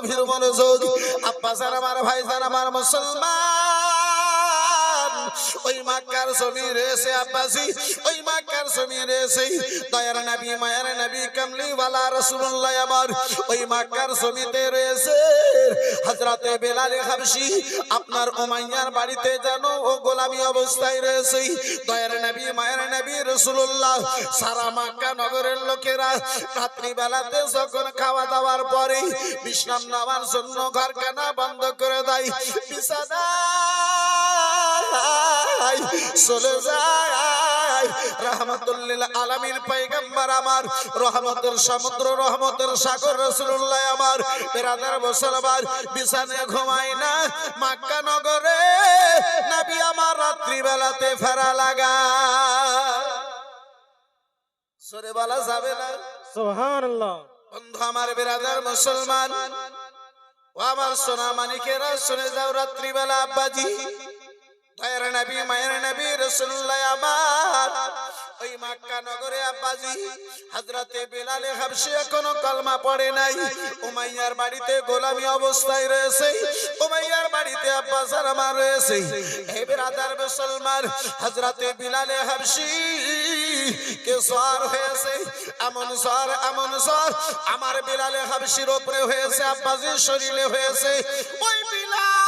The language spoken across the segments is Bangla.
গভীর মনোযোগ। আব্বা জান আমার, ভাই জান আমার মুসলমান, ওই মক্কার জমিন রয়েছে আব্বাজি, ওই মক্কার জমিন রয়েছে দয়ার নবী মায়ার নবী কামলিওয়ালা রাসূলুল্লাহ আমার, ওই মক্কার জমিতে রয়েছে হযরতে বেলাল হাবশী আপনার উমাইয়ার বাড়িতে জানো ও গোলামি অবস্থায় রয়েছে দয়ার নবী মায়ার নবী রাসূলুল্লাহ। সারা মক্কা নগরের লোকেরা রাত্রি বেলাতে যখন খাওয়া দাওয়ার পরে বিশ্রাম নেওয়ার জন্য ঘরখানা বন্ধ করে দেয়, বিছানা চলে যায় রাহমাতুল লিল আলামিন পয়গম্বর আমার, রহমতের সমুদ্র রহমতের সাগর রাসূলুল্লাহ আমার। বেরাদার মুসলমান বিছানায় ঘুমায় না, মক্কা নগরে নবী আমার রাত্রি বেলাতে ফেরা লাগা। সরে বলা যাবে না সুবহানাল্লাহ। বন্ধু আমার, বেরাদার মুসলমান ও আমার সোনা মানিকেরা শুনে যাও, রাত্রি বেলা আব্বাজি দয়ার নবী মায়ের নবী রাসূলুল্লাহ আমার, ওই মক্কা নগরে আব্বাজি হযরতে বেলাল হাবশী এখনো কলমা পড়ে নাই, উমাইয়ার বাড়িতে গোলামি অবস্থায় রয়েছে, উমাইয়ার বাড়িতে আব্বা জান আমার রয়েছে। হে বিরাদার মুসলমান, হযরতে বেলাল হাবশী কে জ্বর হয়েছে, এমন জ্বর আমার বেলাল হাবশীর উপরে হয়েছে, আব্বাজির শরীরে হয়েছে। ওই বিলাল,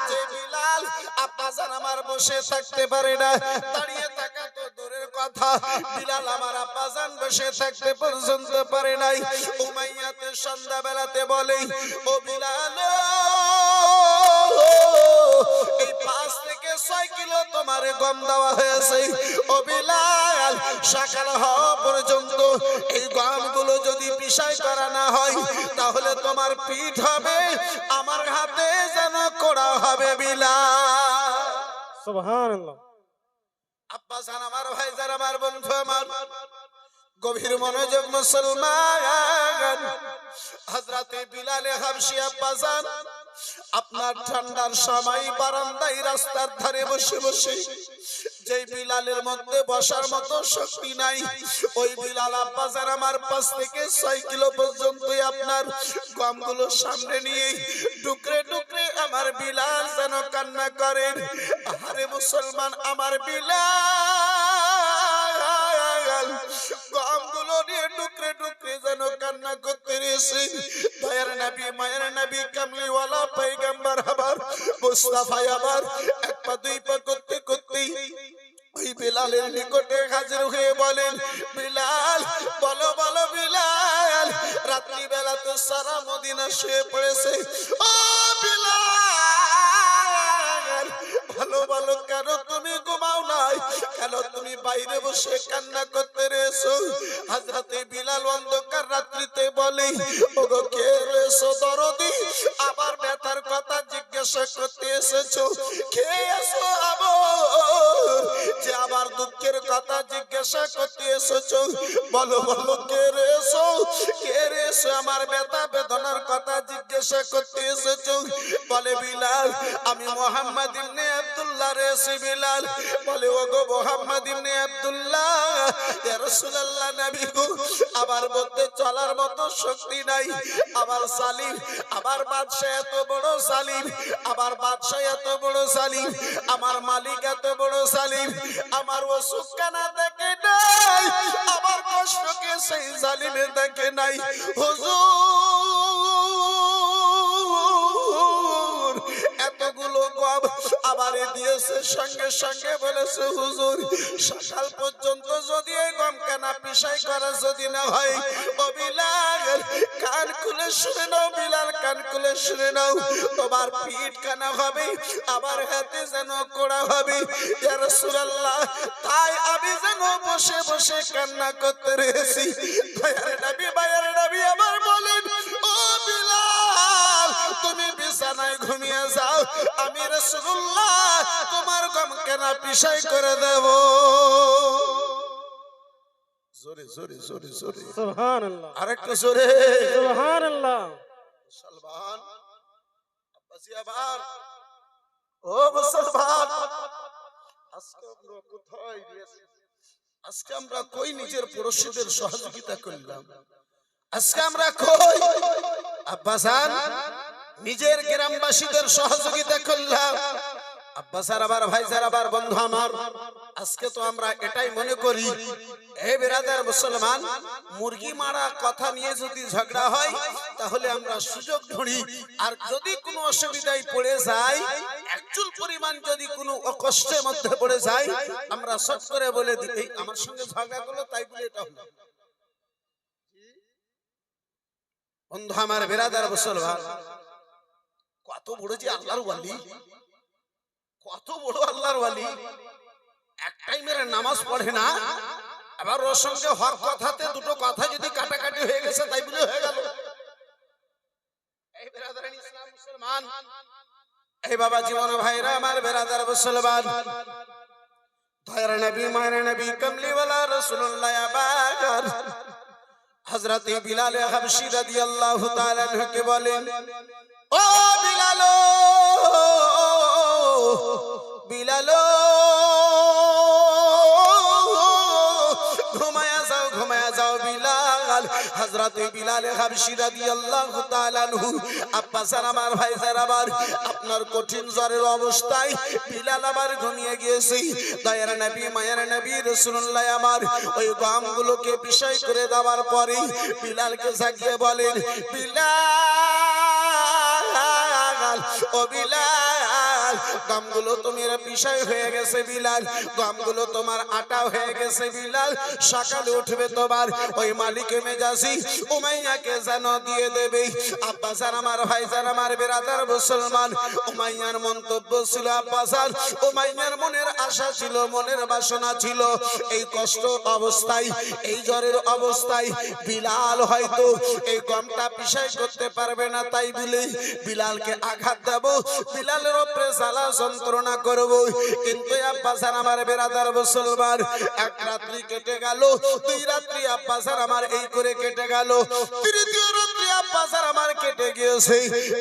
যে বিলাল আব্বা জান আমার বসে থাকতে পারে না, দাঁড়িয়ে থাকা তো দূরের কথা, বিলাল আমার আব্বা জান বসে থাকতে পর্যন্ত পারে নাই। উমাইয়াতে সন্ধ্যা বেলাতে বলে, ও বিলাল, এই 5 থেকে 6 কিলো তোমার গম দেওয়া হয়েছে, ও বিলাল সকাল হওয়া পর্যন্ত এই গমগুলো যদি পিষাই করা না হয় তাহলে তোমার পিঠ হবে, আমার হাতে যেন কোড়া হবে বিলাল। সুবহানাল্লাহ। আব্বা জান আমার, ভাই জান আমার, বন্ধু আমার, গভীর মনোযোগ মুসলমান, হযরতে বিলাল হাবশী আব্বা জান আপনার ঠান্ডার সময় বারান্দায় রাস্তার ধারে বসে বসে, যেই বিলালের মধ্যে বসার মতো শক্তি নাই, ওই বিলাল আব্বা জান আমার 5 থেকে 6 কিলো পর্যন্ত আপনার গমগুলো সামনে নিয়ে টুকরে টুকরে আমার বিলাল যেন কান্না করেন। আরে মুসলমান, আমার বিলাল গমগুলো নিয়ে টুকরে টুকরে যেন কান্না করতে রয়েছে। দয়ার নবী মায়ের নবী কামলিওয়ালা পয়গম্বর আবার মুস্তাফা আবার 1 পা 2 পা করতে করতে ওই বিলালের নিকটে হাজির হয়ে বলেন, বিলাল বলো বলো বিলাল, রাত্রি বেলাতে সারা মদিনা শুয়ে পড়েছে, ও বিলাল ভালো ভালো কেন তুমি ঘুমাও নাই, কেন তুমি বাইরে বসে কান্না করতে রয়েছো? হযরতে বিলাল অন্ধকার রাত্রিতে বলে, ওগো কে রয়েছো দরদি, আবার ব্যথার কথা জিজ্ঞাসা করতে এসেছো, কে এসো আবার যে আবার দুঃখের কথা জিজ্ঞাসা করতে এসেছো? বলো বলো কে রয়েছো, কে রয়েছো, আমার ব্যথা বেদনার কথা জিজ্ঞাসা করতে এসেছো? বলে বিলাল, আমি মুহাম্মদ ইবনে আব্দুল্লাহ রয়েছি। বিলাল বলে, ওগো মুহাম্মদ ইবনে আব্দুল্লাহ, ইয়া রাসূলুল্লাহ নবী গো, আমার মধ্যে চলার মতো শক্তি নাই, আমার সালিম, আমার বাদশা এত বড় সালিম, আমার বাদশা এত বড় সালিম, আমার মালিক এত বড় সালিম, আমার অসুখখানা দেখে নাই, আমার কষ্টকে সেই জালিমে দেখে নাই। হুজুর এতগুলো গম আবার দিয়েছে, সঙ্গে সঙ্গে বলেছে, হুজুর সকাল পর্যন্ত যদি এই গম কেনা পিষাই করা যদি না হয়, ও বিলাল কান খুলে শুনে নাও, বিলাল কান খুলে শুনে নাও, তোমার পিঠ কানা হবে, আবার হাতে যেন কোড়া হবে। ইয়া রাসূলুল্লাহ, তাই আমি যেন বসে বসে কান্না করতে রয়েছি। দয়ার নবী মায়ের নবী আমার বলেন, ও বিলাল তুমি বিছানায় ঘুমিয়ে যাও, আমি রাসূলুল্লাহ তোমার গম কেনা পিষাই করে দেব। জোরে জোরে জোরে জোরে সুবহানাল্লাহ। আরেকটু জোরে সুবহানাল্লাহ। মুসলমান আব্বাসি আবার, ও মুসলমান, আজকে আমরা কোথায় গিয়েছি? আজকে আমরা কই নিজের পড়শিদের সহযোগিতা করলাম? আজকে আমরা কই আব্বাসান নিজের গ্রামবাসীদের সহযোগিতা করলাম। আব্বাসার আবার ভাইজার আবার বন্ধু আমার, আজকে তো আমরা এটাই মনে করি হে বিরাদার মুসলমান, মুরগি মারা কথা নিয়ে যদি ঝগড়া হয় তাহলে আমরা সুযোগ ধরি, আর যদি কোনো অসুবিধায় পড়ে যায়, একচুল পরিমাণ যদি কোনো কষ্টের মধ্যে পড়ে যায়, আমরা সব করে বলে দিই এই আমার সঙ্গে ঝগড়া করলো তাই বলে এটা হলো। বন্ধু আমার বিরাদার মুসলমান, কত বড় যে আল্লাহর ওয়ালি, কত বড় আল্লাহর ওয়ালি, এক টাইমের নামাজ পড়ে না, আবার ওর সঙ্গে হক কথাতে দুটো কথা যদি কাটাকাটি হয়ে গেছে তাই বলে হয়ে গেল। এই বিরাদারান ইসলাম মুসলমান, এই বাবা জীবন ভাইরা আমার বিরাদার মুসলমান, দয়ার নবী মায়ের নবী কমলিওয়ালা রাসূলুল্লাহ আবার হযরত বিলাল হাবশী রাদিয়াল্লাহু তাআলা আনহুকে বলেন, ও বিলাল, বিলাল ঘুমায়া যাও বিলাল। হযরত বিলাল হাবশী রাদিয়াল্লাহু তাআলা আনহু, আব্বাসান আমার ভাইজান আবার, আপনার কঠিন জ্বরের অবস্থায় বিলাল আবার ঘুমিয়ে গিয়েছে। দয়ার নবী মায়ের নবী রাসূলুল্লাহ আমার ওই গমগুলোকে বিষয় করে দেওয়ার পরে বিলালকে জাগিয়ে বলেন, বিলাল, ও বিলাল, গমগুলো তোমার বিষয় হয়ে গেছে বিলাল, গমগুলো তোমার আটা হয়ে গেছে বিলাল, সকালে উঠবে তোমার ওই মালিক মেজাজি উমাইয়াকে যেন দিয়ে দেবে। আব্বাসান আমার ভাইজান আমার বিরাদার মুসলমান, উমাইয়ার মন্তব্য ছিল, আব্বাসান উমাইয়ার মনের আশা ছিল, মনের বাসনা ছিল, এই কষ্ট অবস্থায়, এই জ্বরের অবস্থায় বিলাল হয়তো এই গমটা বিষয় করতে পারবে না, তাই বলে বিলালকে আঘাত দেব, বিলালের উপরে জ্বালা যন্ত্রণা করব। কিন্তু আব্বাসান আমার বিরাদার মুসলমান, এক রাত্রি কেটে গেল, দুই রাত্রি আব্বাসান আমার এই করে কেটে গেল, তৃতীয় রাত্রি আব্বাসান আমার কেটে গিয়েছে।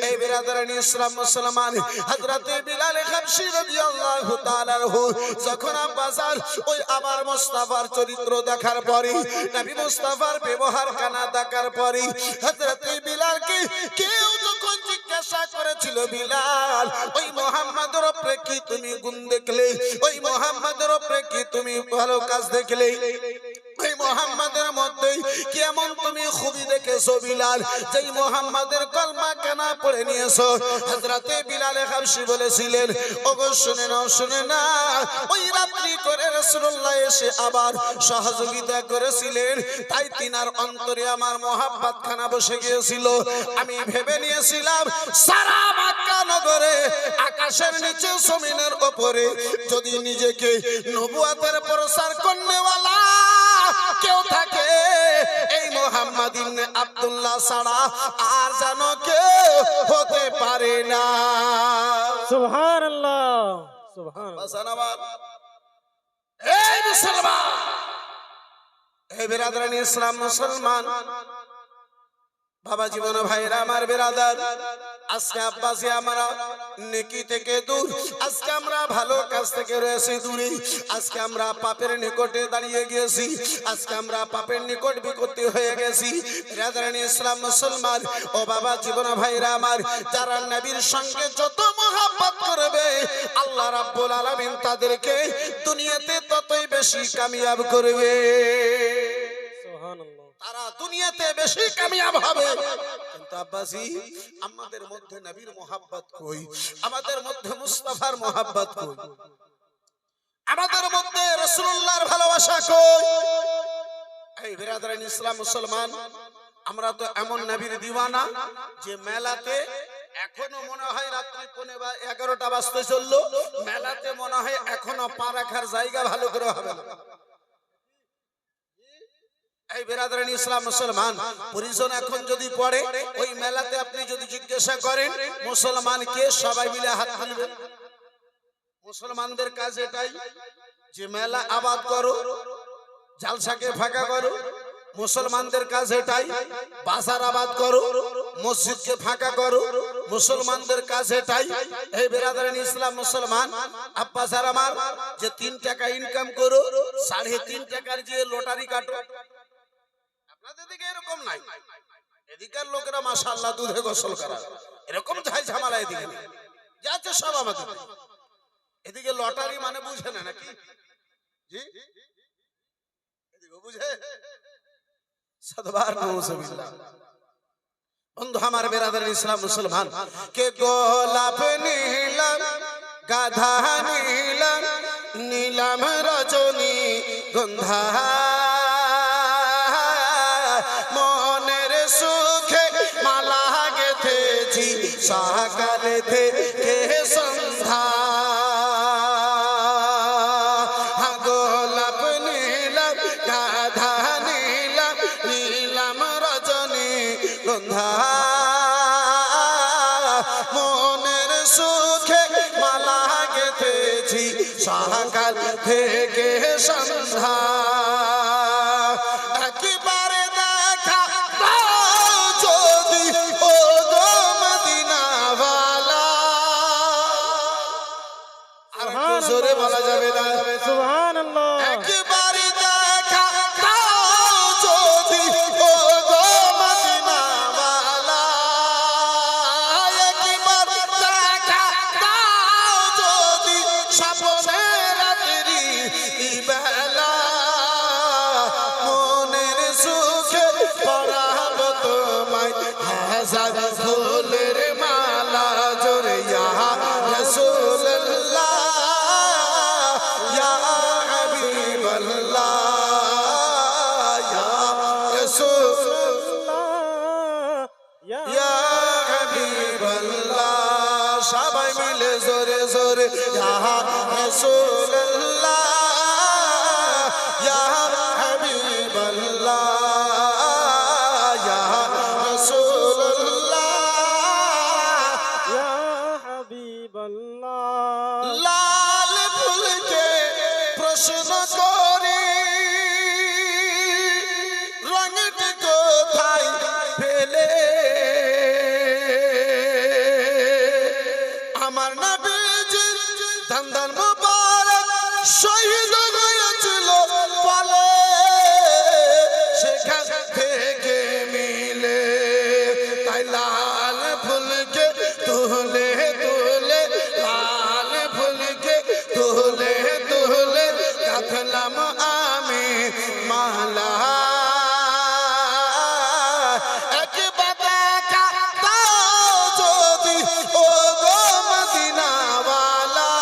এই বিরাদারান ইসলাম মুসলমান, হযরত বিলাল হাবশী রাদিয়াল্লাহু তাআলা আনহু যখন আব্বাসান ওই আবার মুস্তাফার চরিত্র দেখার পরে, নবী মুস্তাফার ব্যবহার কানা দেখার পরে, হযরত বিলালকে কেউ যখন জিজ্ঞাসা করেছিল, বিলাল ওই মুহাম্মাদের উপরে কি তুমি গুণ দেখলে, ওই মুহাম্মাদের উপরে কি তুমি ভালো কাজ দেখলে, এই মুহাম্মাদের মধ্যে কেমন তুমি খুবই দেখেছো বিলাল, যেই মুহাম্মাদের কলমা কানা পড়ে নিয়েছো। হযরতে বিলাল হাবশী বলেছিলেন, ওগো শুনে নাও, শুনে না, ওই রাত্রি করে রাসূলুল্লাহ এসে আবার সহযোগিতা করেছিলেন, তাই তিনার অন্তরে আমার মোহাব্বত খানা বসে গিয়েছিল। আমি ভেবে নিয়েছিলাম সারা মক্কা নগরে, আকাশের নিচে জমিনের উপরে যদি নিজেকে নবুয়তের প্রচার করনেওয়ালা কেউ থাকে, এই মুহাম্মদ ইবনে আব্দুল্লাহ ছাড়া আর যেন কেউ হতে পারে না। সুবহানাল্লাহ, সুবহানাল্লাহ। এই মুসলমান, এই বিরাদারান ইসলাম মুসলমান, বাবা জীবন ভাইরা আমার বিরাদার, আজকে আব্বাসী আমরা নেকি থেকে দূর, আজকে আমরা ভালো কাজ থেকে রয়েছি দূরে, আজকে আমরা পাপের নিকটে দাঁড়িয়ে গিয়েছি, আজকে আমরা পাপের নিকট বিকৃতি হয়ে গেছি। বিরাদারান ইসলাম মুসলমান, ও বাবা জীবন ভাইরা আমার, যারা নবীর সঙ্গে যত মহব্বত করবে আল্লাহ রাব্বুল আলামিন তাদেরকে দুনিয়াতে ততই বেশি কামিয়াব করবে। সুবহানাল্লাহ। তারা দুনিয়াতে বেশি কামিয়াব হবে। কিন্তু আব্বাসী, আমাদের মধ্যে নবীর মোহাব্বত কই, আমাদের মধ্যে মুস্তাফার মোহাব্বত কই, আমাদের মধ্যে রাসূলুল্লাহর ভালোবাসা কই? এই বিরাদারান ইসলাম মুসলমান, আমরা তো এমন নবীর দিওয়ানা যে মেলাতে এখনো মনে হয় রাত্রি 11টা বাজতে চললো, মেলাতে মনে হয় এখনো পা রাখার জায়গা ভালো করে হবে না। এই বিরাদারান ইসলাম মুসলমান, পরিজন এখন যদি পড়ে ওই মেলাতে, আপনি যদি জিজ্ঞাসা করেন মুসলমান কে, সবাই মিলে হাত তুলবেন। মুসলমানদের কাজ এটাই যে মেলা আবাদ করো, জালসাকে ফাঁকা করো। মুসলমানদের কাজ এটাই, বাজার আবাদ করো, মসজিদকে ফাঁকা করো। মুসলমানদের কাজ এটাই। এই বিরাদারান ইসলাম মুসলমান, আব্বাসার আমার, যে 3 টাকা ইনকাম করো, 3.5 টাকার যে লটারি কাটো। আপনাদের দিকে এরকম নাই? এদিকের লোকেরা মাশাআল্লাহ দুধে গোসল করা, এরকম ঝাই ঝামেলা এদিকে নেই। যাচ্ছে সব আমাদের এদিকে লটারি মানে বুঝে না নাকি জি, এদিকে বুঝে সদবার নাউজুবিল্লাহ। বন্ধু আমার বেরাদার ইসলাম মুসলমান, কে গোলাপ নীলাম গাধা নীলাম নীলাম রজনী গন্ধা, মনের সুখে মালা গেথেছি সকাল থেকে সন্ধ্যা, গোলাপ নীলাম গাধা নীলাম নীলাম রজনী গন্ধা, মনের সুখে মালা গেথেছি সকাল থেকে সন্ধ্যা, একেবারে দেখা দাও যদি ও গো মদিনাওয়ালা। আর একটু জোরে বলা যাবে না? সুবহানাল্লাহ। একেবারে দেখা দাও যদি ও গো মদিনাওয়ালা, একবার দেখা দাও যদি স্বপ্নে রাত্রি বেলা, মনের সুখে পরাব তোমায় হাজার ফুলের মালা জোরে ইয়া রাসূলুল্লাহ ইয়া হাবিবাল্লাহ ইয়া রাসূলুল্লাহ ইয়া হাবিবাল্লাহ, সবাই মিলে জোরে জোরে ইয়া রাসূলুল্লাহ ইয়া হাবিবাল্লাহ ইয়া রাসূলুল্লাহ। ইয়া হাবিবাল্লাহ। লাল ফুলকে প্রশ্ন করি রঙটি কোথায় পেলে, আমার নবীজি দন্দন মুবারক শহীদ হয়েছিল বলে, সেখান থেকে মিলে তাই লাল ফুলকে তুলে তুলে লাল ফুলকে তুলে তুলে গাঁথলাম আমি মালা, একবার দেখা দাও যদি ও গো মদিনাওয়ালা,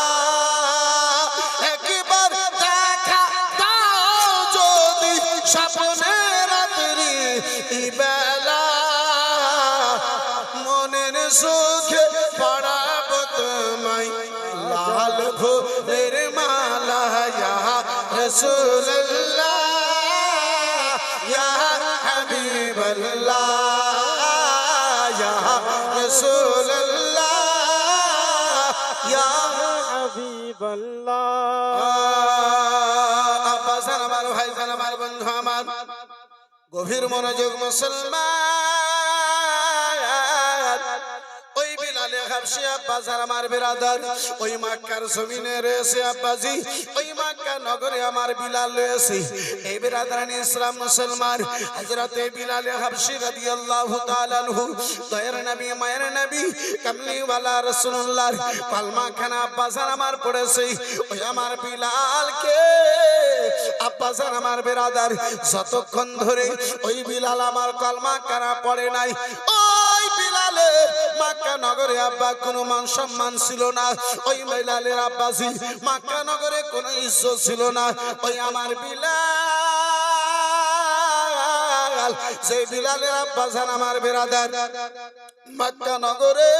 একবার দেখা দাও যদি স্বপ্নে রাত্রি বেলা, মনের সুখে পড়াব তোমায় লাল ফুলের মালা ইয়া রাসূলুল্লাহ ইয়া হাবিবাল্লাহ ইয়া রাসূলুল্লাহ ইয়া হাবিবাল্লাহ। আব্বাস আমার ভাই আমার বন্ধু আমার, গভীর মনোযোগ মুসলমান, ওই বিলালে হাবশী আব্বাস আমার বিরাদার ওই মক্কার জমিনে রয়েছে আব্বাজি, ওই মক্কা নগরে আমার বিলাল রয়েছে। এই বিরাদারানি ইসলাম মুসলমান, হযরতে বিলালে হাবশী রাদিয়াল্লাহু তাআলা আনহু দয়ার নবী মায়ের নবী কামলিওয়ালা রাসূলুল্লাহ পালমা খানা আব্বাস আমার পড়েছে। ওই আমার বিলালকে আব্বাস আমার বিরাদার যতক্ষণ ধরে ওই বিলাল আমার কলমা কারা পড়ে নাই, ওই বিলালে মক্কা নগরে আব্বা কোনো মান সম্মান ছিল না, ওই বিলালের আব্বাসি মক্কা নগরে কোনো ইজ্জত ছিল না। ওই আমার বিলাল, সেই বিলালের আব্বাস আমার বিরাদার মক্কা নগরে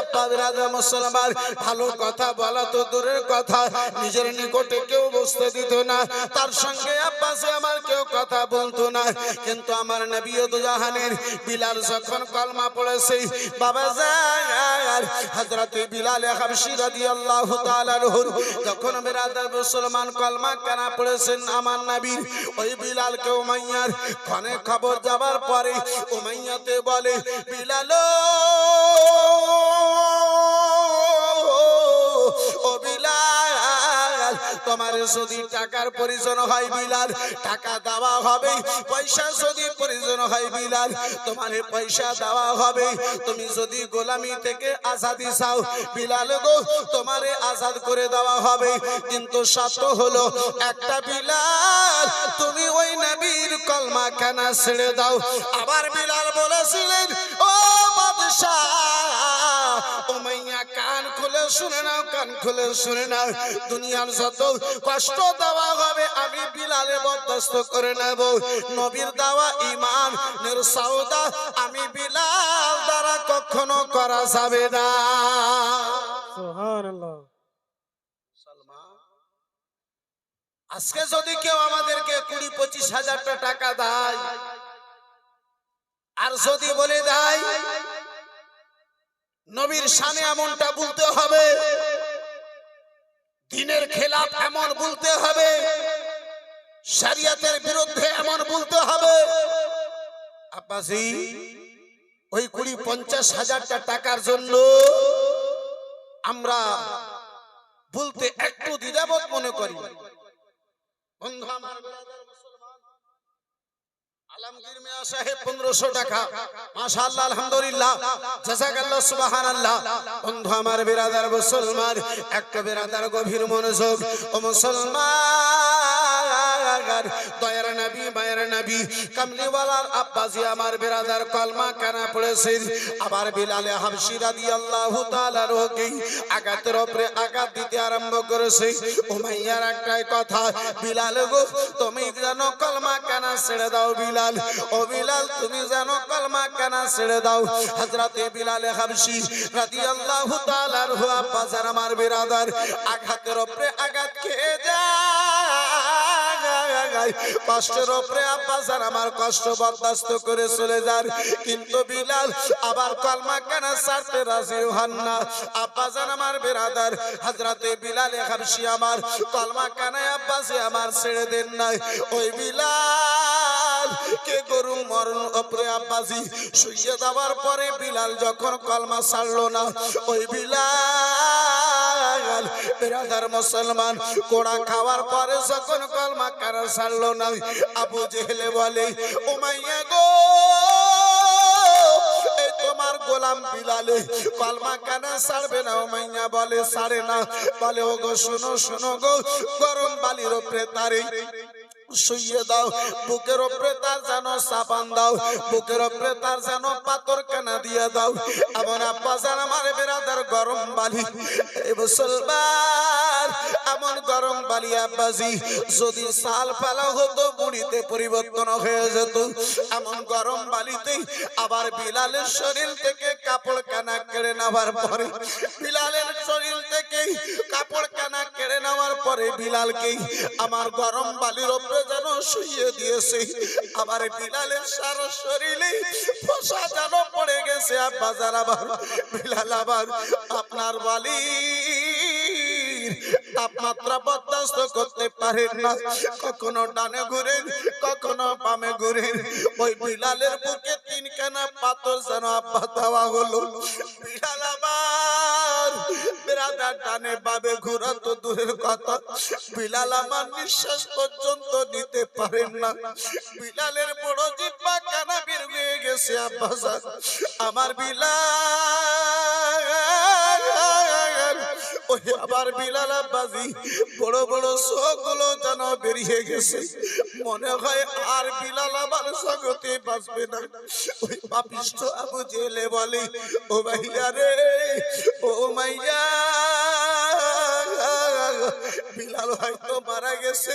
আব্বা বিরাদার মুসলমান, ভালো কথা বলা তো দূরের কথা, নিজের নিকটে কেউ বসতে দিত না, তার সঙ্গে আব্বাসে আমার কেউ কথা বলতো না। কিন্তু আমার নবী দু জাহানের বিলাল যখন কলমা পড়েছে, বাবা যার হযরতে বিলাল হাবশী রাদিয়াল্লাহু তাআলা আনহু যখন বিরাদার মুসলমান কলমা কানা পড়েছেন, আমার নবীর ওই বিলালকে উমাইয়ার কানে খবর যাবার পরে উমাইয়াতে বলে, বিলাল ও বিলাল, তোমার যদি টাকার প্রয়োজন হয় বিলাল টাকা দেওয়া হবে, পয়সা যদি প্রয়োজন হয় বিলাল তোমার পয়সা দেওয়া হবে। তুমি যদি গোলামি থেকে আজাদি চাও বিলাল গো তোমারে আজাদ করে দেওয়া হবে, কিন্তু শর্ত হলো একটা বিলাল তুমি ওই নবীর কলমা কানা ছেড়ে দাও। আবার বিলাল বলেছিলেন ও বাদশা উমাইয়া কান খুলে শুনে নাও, কান খুলে শুনে নাও, দুনিয়ার যত কষ্ট দেওয়া হবে আমি বিলালে বরদাস্ত করে নেব। নবীর দেওয়া ঈমান নের সওদা আমি বিলাল দ্বারা কখনো করা যাবে না। সুবহানাল্লাহ। আজকে যদি কেউ আমাদেরকে 20-25 হাজার টাকা দেয় আর যদি বলে দেয় নবীর শানে এমনটা বলতে হবে, দ্বীনের খেলাফ এমন বলতে হবে, শরিয়তের বিরুদ্ধে এমন বলতে হবে, আব্বাজি ওই 20-50 হাজার টাকার জন্য আমরা বলতে একটু দ্বিধাবোধ মনে করি। বন্ধু আমার ব্রাদার মুসলমান আলমগীর মিয়া সাহেব 1500 টাকা, মাশাআল্লাহ আলহামদুলিল্লাহ জাযাকাল্লাহ সুবহানাল্লাহ। বন্ধু আমার ব্রাদার মুসলমান একটা ব্রাদার গভীর মনোযোগ, ও মুসলমান দয়ার নবী মায়ের নবী কামলিওয়ালার আব্বাজি আমার ব্রাদার কলমা কানা পড়েছেন। আবার বিলাল হাবশী রাদিয়াল্লাহু তাআলা রোকে আঘাতের উপরে আঘাত দিতে আরম্ভ করেছে। উমাইয়ার একটাই কথা, বিলাল গো তুমি জানো কলমা কানা ছেড়ে দাও বিলাল, ও বিলাল তুমি জানো কলমা কানা ছেড়ে দাও। হযরতে বিলাল হাবশী রাদিয়াল্লাহু তাআলা রহু আব্বাজান আমার ব্রাদার আঘাতের উপরে আঘাত খেয়ে যায়, কষ্টের উপরে আব্বাজান আমার কষ্ট বরদাস্ত করে চলে যান, কিন্তু বিলাল আবার কলমা কানা ছাড়তে রাজি হন না। আব্বাজান আমার ব্রাদার হযরতে বিলাল হাবশী আমার কলমা কানা আব্বাসে আমার ছেড়ে দেন নাই। ওই বিলাল কে গরু মরণ উপরে আব্বাজি শুইয়ে দেওয়ার পরে বিলাল যখন কলমা ছাড়লো না, ওই বিলাল ব্রাদার মুসলমান কোড়া খাওয়ার পরে যখন কলমা কানা ছাড়লো না, আবু জেহেলে বলে উমাইয়া গো এই তোমার গোলাম বিলালে কলমা কানা ছাড়বে না। উমাইয়া বলে ছাড়ে না, বলে ও গো শোনো শোনো গো, গরম বালির উপরে তারে শুইয়ে দাও, বুকের উপরে তার যেন সাবান দাও, বুকের উপরে তার যেন পাথর কানা দিয়ে দাও। এমন আব্বাজান আমার ব্রাদার গরম বালি, এই মুসলমান এমন গরম বালি আব্বাজি যদি সাল ফেলা হতো বুড়িতে পরিবর্তন হয়ে যেত। এমন গরম বালিতে আবার বিলালের শরীর থেকে কাপড় কানা কেড়ে নেওয়ার পরে, বিলালের শরীর থেকে কাপড় কানা কেড়ে নেওয়ার পরে বিলালকে আমার গরম বালির উপরে যেন শুইয়ে দিয়েছে। আবার বিলালের সারা শরীরে ফোসা যেন পড়ে গেছে। আব্বাজান আবার বিলাল আবার আপনার বালি তাপমাত্রা বরদাস্ত করতে পারেন না, কখনো ডানে ঘুরেন কখনো বামে ঘুরেন। ওই বিলালের বুকে 3 কানা পাথর যেন আব্বা দেওয়া হলো। বিলাল আবার ব্রাদার ডানে বামে ঘুরা তো দূরের কথা, বিলাল আমার নিঃশ্বাস পর্যন্ত নিতে পারেন না। বিলালের বড় জিহ্বা কানা বের হয়ে গেছে আব্বাজান আমার বিলাল। ওই আবার বিলাল আব্বাজি বড় বড় চোখগুলো যেন বেরিয়ে গেছে, মনে হয় আর বিলাল আবার জগতে বাঁচবে না। ওই পাপিষ্ঠ আবু জেলে বলে ও ভাইয়া রে ও মাইয়া, বিলাল হয়তো মারা গেছে,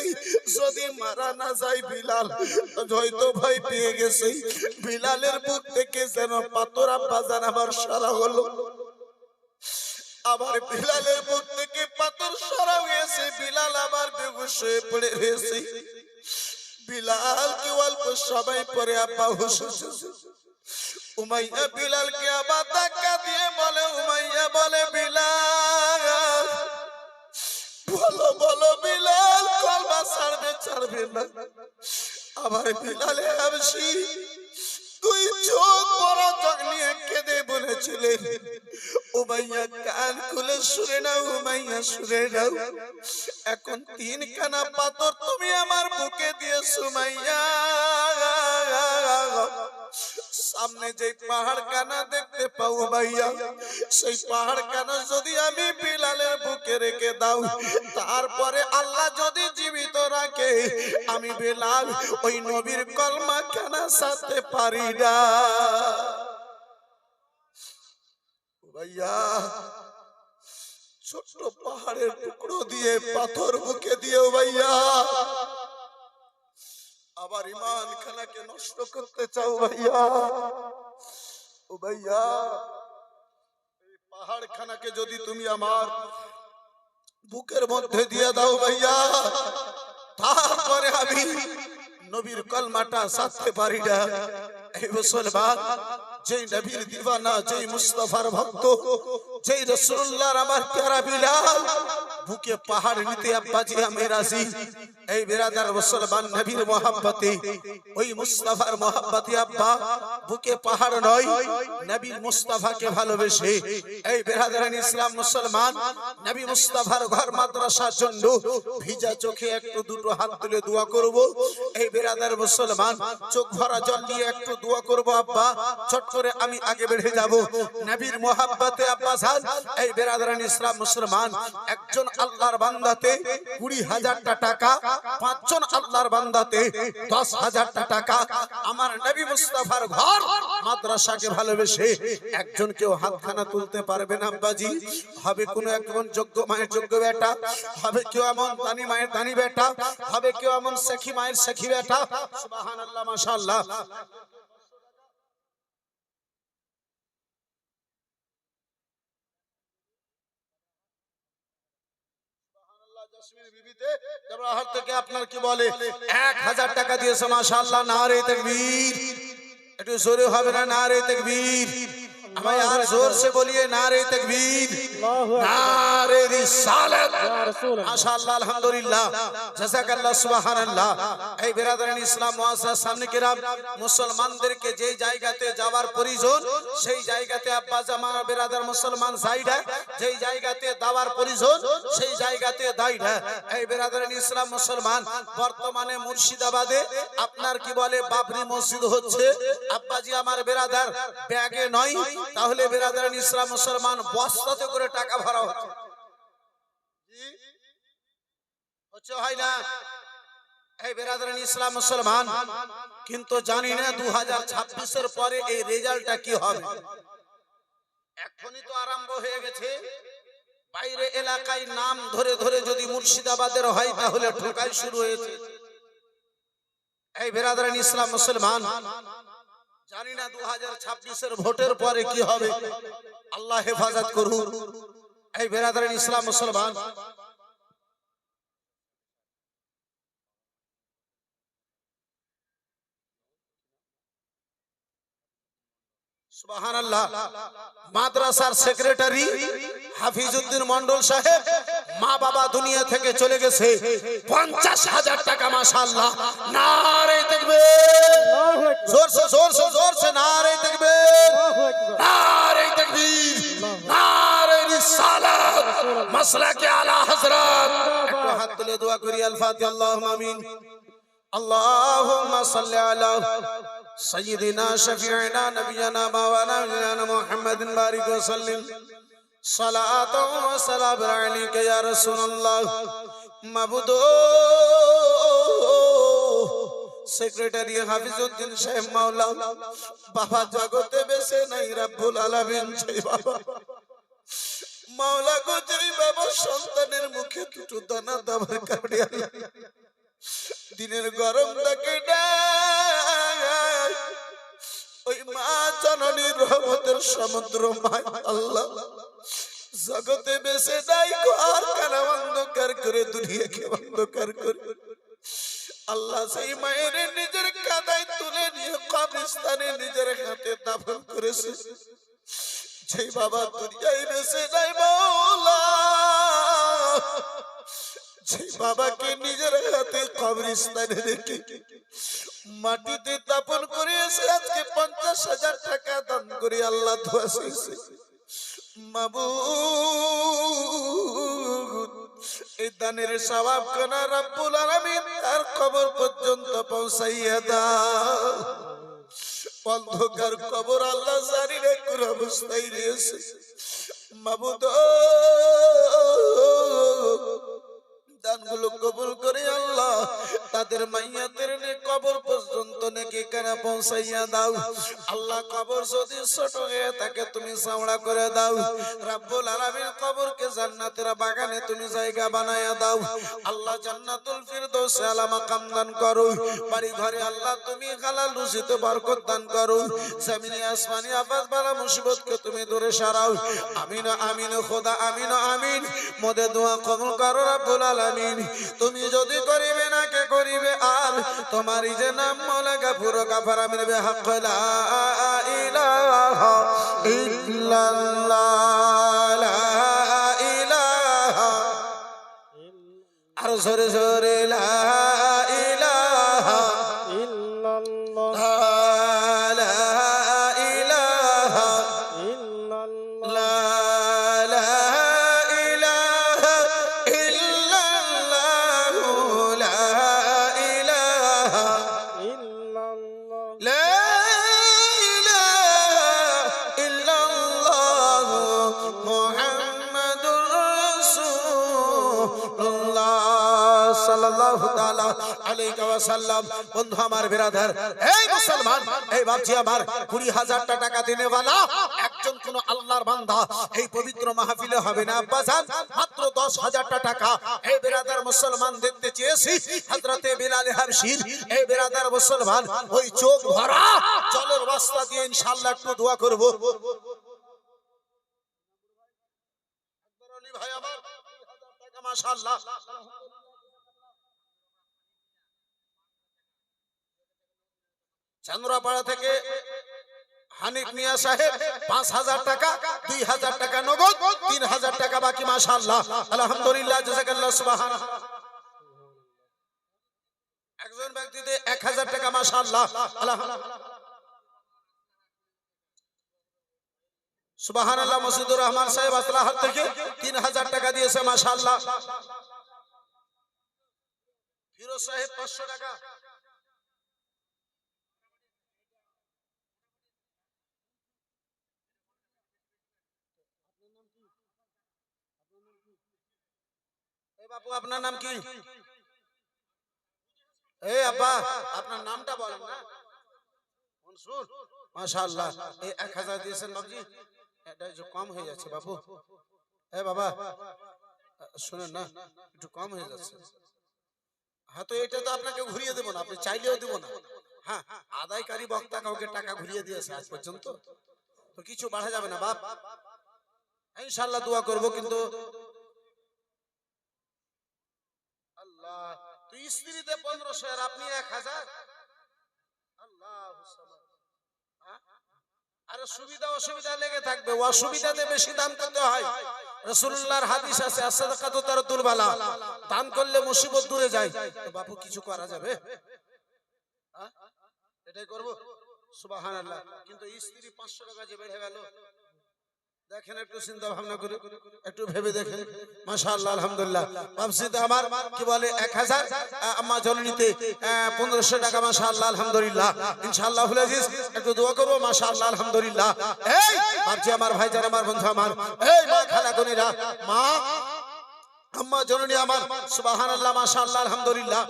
যদি মারা না যায় বিলাল হয়তো ভয় পেয়ে গেছে। বিলালের বুক থেকে যেন পাথর আব্বাজান আবার সারা হলো। আবার বিলালের বুক থেকে পাথর সরা হয়েছে, বিলাল আবার বেহুশ হয়ে পড়ে রয়েছে। বিলালকে অল্প সময় পরে আব্বা হুশ হয়েছে। উমাইয়া বিলালকে আবার ধাক্কা দিয়ে বলে, উমাইয়া বলে বিলাল বলো বলো বিলাল কলমা ছাড়বে ছাড়বে না। আবার বিলালে হাবশী 2 চোখ বড় চোখ নিয়ে কেঁদে বলেছিলেন উমাইয়া কান খুলে শুনে নাও, উমাইয়া শুনে নাও। এখন 3 খানা পাথর তুমি আমার বুকে দিয়েছো উমাইয়া। সামনে যে পাহাড় কানা দেখতে পাও উমাইয়া, সেই পাহাড় কানা যদি আমি বিলালের বুকে রেখে দাও, তারপরে আল্লাহ যদি জীবিত রাখে, আমি বিলাল ওই নবীর কলমা খানা সাথে পারি না। ভাইয়া ছোট্ট পাহাড়ের টুকরো দিয়ে পাথর বুকে দিও ভাইয়া, আবার ইমান খানাকে নষ্ট করতে চাও ভাইয়া। ও ভাইয়া এই পাহাড় খানাকে যদি তুমি আমার বুকের মধ্যে দিয়ে দাও ভাইয়া, তারপরে আমি নবীর কলমাটা সাথে পারি না। এই মুসলমান, যেই নবীর দিওয়ানা, যেই মুস্তাফার ভক্ত, যেই রাসূলুল্লাহর আমার প্যারা বিলাল বুকে পাহাড় নিতে আব্বাজি আমি রাজি। এই বিরাদার মুসলমান, নবীর মোহাব্বতে, ওই মুস্তাফার মোহাব্বতে আব্বা বুকে পাহাড় নয়, নবীর মুস্তাফাকে ভালোবেসে এই বিরাদারান ইসলাম মুসলমান, নবী মুস্তাফার ঘর মাদ্রাসার জন্য ভিজা চোখে একটু দুটো হাত তুলে দোয়া করব। এই বিরাদার মুসলমান, চোখ ভরা জল দিয়ে একটু দোয়া করব আব্বা। ছোট করে আমি আগে বেড়ে যাব। নবীর মোহাব্বতে আব্বা জান, এই বিরাদারান ইসলাম মুসলমান, একজন আল্লাহর বান্দাতে 20,000 টাকা, 5 জন আল্লাহর বান্দাতে 10,000 টাকা। আমার নবী মুস্তাফার ঘর মাদ্রাসাকে ভালোবেসে একজন কেউ হাতখানা তুলতে পারবে না আব্বাজি? হবে কোন একজন যোগ্য মায়ের যোগ্য বেটা, হবে কেউ এমন দানি মায়ের দানি বেটা, হবে কেউ এমন সখী মায়ের সখী বেটা। সুবহানাল্লাহ, মাশাআল্লাহ। আপনার কি বলে 1,000 টাকা দিয়েছে, মাশাআল্লাহ, নারে তাকবীর। একটু জোরে হবে না নারে তাকবীর? আমি আর जोर से बोलिए नारे तकबीर, नारे रिसालत, माशाअल्लाह, अल्हम्दुलिल्लाह, জাযাকাল্লাহ, সুবহানাল্লাহ। এই বিরাদরান ইসলাম মুআসসাস সামনে কিরাম, মুসলমানদেরকে যে জায়গাতে যাওয়ার প্রয়োজন সেই জায়গাতে আব্বা জামান বিরাদার মুসলমান যাইডা, যেই জায়গাতে দাওয়ার প্রয়োজন সেই জায়গাতে দাইডা। এই বিরাদরান ইসলাম মুসলমান, বর্তমানে মুর্শিদাবাদে আপনার কি বলে বাবরি মসজিদ হচ্ছে আব্বাজি আমার বিরাদার, ব্যাগে নয়, তাহলে বিরাদারান ইসলাম মুসলমান বস্তাতে করে টাকা ভরা হচ্ছে। হচ্ছে হয় না? এই বিরাদারান ইসলাম মুসলমান, কিন্তু জানি না 2026 এর পরে এই রেজাল্টটা কি হবে। এখনই তো আরম্ভ হয়ে গেছে। বাইরে এলাকায় নাম ধরে ধরে যদি মুর্শিদাবাদের হয় তাহলে ঠোকাই শুরু হয়েছে। এই বিরাদারান ইসলাম মুসলমান, জানি না 2026 এর ভোটের পরে কি হবে। আল্লাহ হেফাজত করুন। এই বিরাদারান ইসলাম মুসলমান, সুবহানাল্লাহ। মাদ্রাসার সেক্রেটারি হাফিজউদ্দিন মন্ডল সাহেব, মা বাবা দুনিয়া থেকে চলে গেছে, 50,000 টাকা, মাশাআল্লাহ, নারে তাকবীর, जोर से नारे तकबीर, नारे तकबीर, नारे रिसालत, मसला के आला हजरत। एक हाथ तुले दुआ करी, अल फातिहा, अल्लाहुम्मा आमीन। अल्लाहुम्मा सल्लि अला सय्यिदिना शफीइना नबियना मौलाना मुहम्मदिन बारिक व सल्लिम सलातो व सलाम अलैका या रसूलुल्लाह। माबूदो सेक्रेटारी हाफिजुद्दीन साहेब मौला, बाबा जगते बेसे नहीं रब्बुल आलामीन जय बाबा मौला गो, जय बाबा সন্তানের মুখে দুটো দানা দাবার কাটে দিনের গরম তাকে ওই মা জননীর রহমতের সমুদ্র মায় আল্লাহ জগতে বেঁচে নাই, ঘর কানা অন্ধকার করে দুনিয়াকে অন্ধকার করে আল্লাহ সেই মায়ের নিজের কাঁধায় তুলে নিয়ে কবরস্থানে নিজের হাতে দাফন করেছে। যেই বাবা দুনিয়ায় বেঁচে নাই মাওলা, যেই বাবাকে নিজের হাতে কবরস্থানে রেখে মাটিতে দাফন করেছে, আজকে 50,000 টাকা দান করে আল্লাহ দোয়া চাইছে। মাবুদ এই দানের সওয়াব খানা রব্বুল আলামিন তার কবর পর্যন্ত পৌঁছাইয়া দাও। অন্ধকার কবর আল্লাহ জারি রেখে অবস্থায় রয়েছে। মাবুদ দানগুলো কবুল করে আল্লাহ তাদের মাইয়াদের কবর পর্যন্ত নাকি কানা পৌঁছাইয়া দাও। আল্লাহ কবর যদি ছোট হয়ে থাকে তুমি চাওড়া করে দাও। রব্বুল আলামিন কবরকে জান্নাতের বাগানে তুমি জায়গা বানায়া দাও। আল্লাহ জান্নাতুল ফিরদৌসে আলা মাকাম দান করো। বাড়ি ঘরে আল্লাহ তুমি হালাল রুজিতে বরকত দান করো। জমিনে আসমানি আফাত বালা মুসিবতকে তুমি দূরে সরাও। আমিন আমিন খোদা আমিন আমিন। মোদের দোয়া কবুল করো রব্বুল আলামিন। তুমি যদি করিবে না কে করিবে আর তোমারই যে নাম মওলা গাফুর গাফার আমিন বিহাক্ক লা ইলাহা ইল্লাল্লাহ লা ইলাহা আর জোরে জোরে লা ইলাহা ইল্লাল্লাহ লা ইলাহা ইল্লাল্লাহ লা বন্ধু আমার বিরাদার এই মুসলমান এই বাপজি আমার 20,000 টাকা দিনে वाला একজন কোন আল্লাহর বান্দা এই পবিত্র মাহফিলে হবে না আব্বাজান মাত্র 10,000 টাকা এই বিরাদার মুসলমান দেখতে চেয়েছি হযরতে বিলাল হাবশীর এই বিরাদার মুসলমান ওই চোখ ভরা জলের রাস্তা দিয়ে ইনশাআল্লাহ একটু দোয়া করব আকবর আলী ভাই আমার 20,000 টাকা মাশাআল্লাহ চন্দ্রপাড়া থেকে হানিফ মিয়া সাহেব 5,000 টাকা 2,000 টাকা নগদ 3,000 টাকা বাকি মাশাআল্লাহ আলহামদুলিল্লাহ জাযাকাল্লাহ সুবহানাল্লাহ একজন ব্যক্তিতে 1,000 টাকা মাশাআল্লাহ আলহামদুলিল্লাহ সুবহানাল্লাহ মসজিদুর রহমান সাহেব আসলাহাট থেকে 3,000 টাকা দিয়েছে মাশাআল্লাহ ফিরোজ সাহেব 500 টাকা বাপু আপনার নাম কি এই আব্বা আপনার নামটা বলেন না মনসুর মাশাআল্লাহ এই 1000 দিয়েছেন বাবজি এটা যে কম হয়ে যাচ্ছে বাপু এই বাবা শুনেন না একটু কম হয়ে যাচ্ছে হ্যাঁ তো এটা তো আপনাকে ঘুরিয়ে দেব না আপনি চাইলেও দেব না হ্যাঁ আদায়কারী বক্তা কাউকে টাকা ঘুরিয়ে দিয়েছে আজ পর্যন্ত তো কিছু বাড়া যাবে না বাপ ইনশাআল্লাহ দোয়া করব কিন্তু তুই স্ত্রীতে 1500 আর আপনি 1000 আল্লাহু সামাদ আরে সুবিধা অসুবিধা লেগে থাকবে অসুবিধাতে বেশি দান করতে হয় রাসূলুল্লাহর হাদিস আছে as-সাদাকাতু তারদুল বালা দান করলে মুসিবত দূরে যায় তো বাপু কিছু করা যাবে হ্যাঁ এটাই করব সুবহানাল্লাহ কিন্তু স্ত্রী 500 টাকা যে বেড়ে গেল দেখেন একটু চিন্তা ভাবনা করে একটু ভেবে দেখেন মাশাআল্লাহ আলহামদুলিল্লাহ বাপসিতে আমার কি বলে 1000 আম্মা জননীতে 1500 টাকা মাশাআল্লাহ আলহামদুলিল্লাহ ইনশাআল্লাহ হুল আজিজ একটু দোয়া করব মাশাআল্লাহ আলহামদুলিল্লাহ এই বাপজি আমার ভাইজান আমার বন্ধু আমার এই মা খালা বোনেরা মা আম্মা জননী আমার সুবহানাল্লাহ মাশাআল্লাহ আলহামদুলিল্লাহ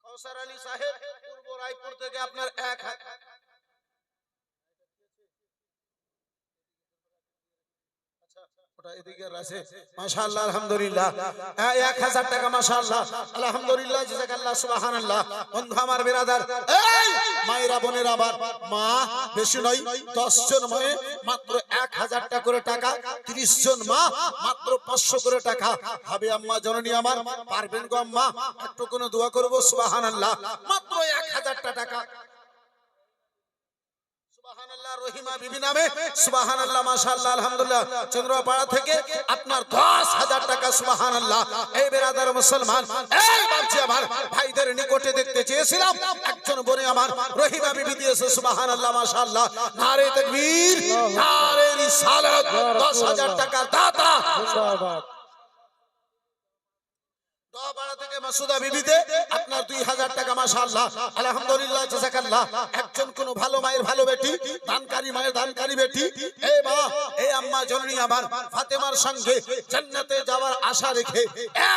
কাউসার আলী সাহেব পূর্ব রায়পুর থেকে আপনার 1000 এদিকে আছে মাশাআল্লাহ আলহামদুলিল্লাহ 1000 টাকা মাশাআল্লাহ আলহামদুলিল্লাহ জাযাকাল্লাহ সুবহানাল্লাহ বন্ধু আমার বিরাদার এই মায়েরা বোনেরা আমার মা বেশি নয় 10 জন মায়ে মাত্র 1000 টাকা করে টাকা 30 জন মা মাত্র 500 করে টাকা হবে আম্মা জননী আমার পারবেন গো আম্মা একটু কোন দোয়া করব সুবহানাল্লাহ মাত্র 1000 টাকা সুবহানাল্লাহ রহিমা বিবি নামে সুবহানাল্লাহ মাশাআল্লাহ আলহামদুলিল্লাহ চন্দ্রপাড়া থেকে আপনার 10,000 টাকা সুবহানাল্লাহ। এই বেরাদার মুসলমান, এই বাপজি আমার ভাইদের নিকটে দেখতে চেয়েছিলাম, একজন বোনে আমার রহিমা বিবি দিয়েছে সুবহানাল্লাহ মাশাআল্লাহ। নারে তাকবীর, নারে রিসালাত। 10,000 টাকার দাতা জিন্দাবাদ। দোয়াপাড়া থেকে মাসুদা বিবিতে আপনার 2,000 টাকা মাশাআল্লাহ আলহামদুলিল্লাহ জাযাকাল্লাহ। একজন কোন ভালো মায়ের ভালো বেটি, দানকারী মায়ের দানকারী বেটি, এই মা এই আম্মা জননী আমার ফাতেমার সঙ্গে জান্নাতে যাওয়ার আশা রেখে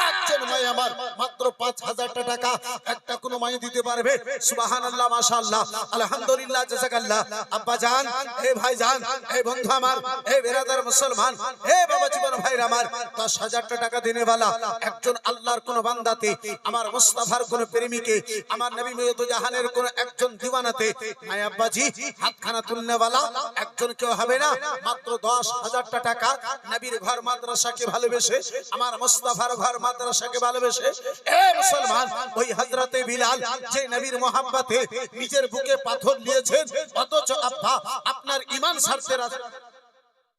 একজন মা আমার মাত্র 5,000 টাকা একটা কোন মাই দিতে পারবে সুবহানাল্লাহ মাশাআল্লাহ আলহামদুলিল্লাহ জাযাকাল্লাহ। আব্বা জান, এই ভাই জান, এই বন্ধু আমার, এই বেরাদার মুসলমান, এই বাবা জীবন ভাইরা আমার 10,000 টাকা দিনে वाला একজন আল্লাহর কোন বান্দাতে, আমার মুস্তাফার কোন প্রেমিকে, আমার নবী মেয়ত জাহানের কোন একজন দিওয়ানাতে মাই আব্বাজি হাতখানা তুলনে वाला একজন কেউ হবে না। মাত্র 10,000 টাকা নবীর ঘর মাদ্রাসাকে ভালোবেসে, আমার মুস্তাফার ঘর মাদ্রাসাকে ভালোবেসে, এ মুসলমান ওই হযরতে বিলাল যে নবীর মোহাব্বতে নিজের বুকে পাথর নিয়েছেন, অথচ আব্বা আপনার ঈমান ছাড়তে রাজি